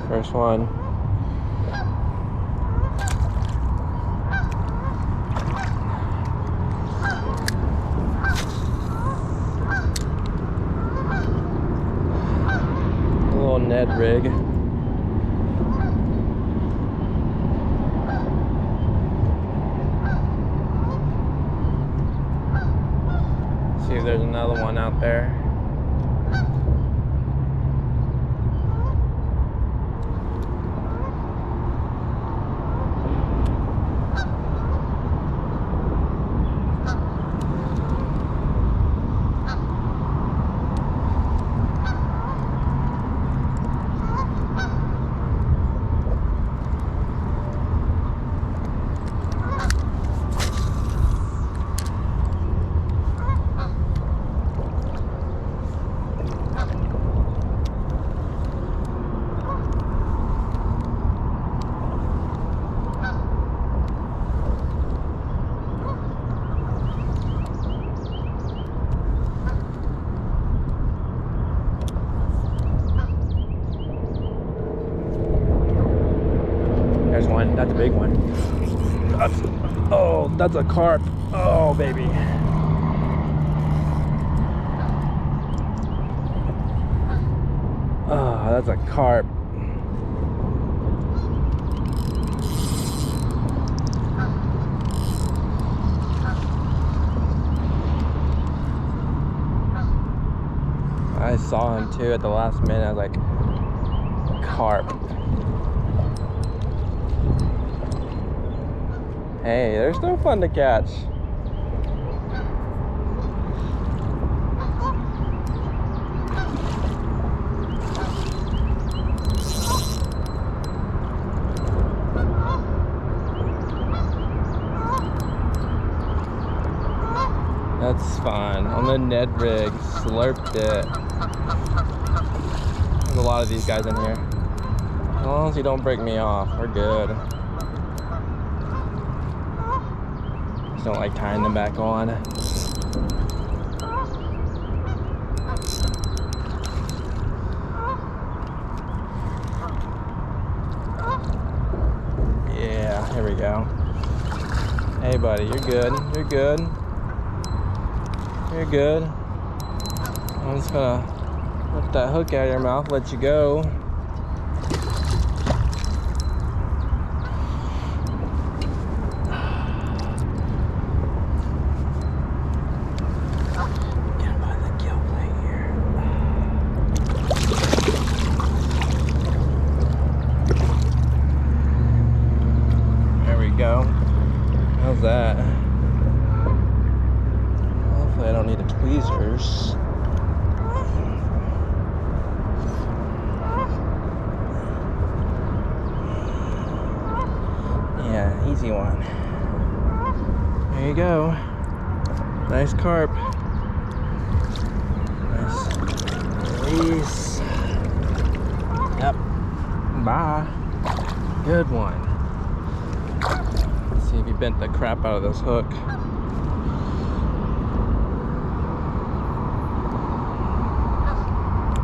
First one. A little Ned rig. See if there's another one out there. There's one. That's a big one. That's a carp. Oh, baby. Oh, that's a carp. I saw him too at the last minute. I was like, carp. Hey, they're still fun to catch. That's fun. On the Ned rig, slurped it. There's a lot of these guys in here. As long as you don't break me off, we're good. Just don't like tying them back on. Yeah, here we go. Hey buddy, you're good. You're good. You're good. I'm just gonna lift that hook out of your mouth, let you go. Get him by the gill plate here. There we go. How's that? I don't need the tweezers. Yeah, easy one. There you go. Nice carp. Nice release. Yep. Bye. Good one. Let's see if he bent the crap out of this hook.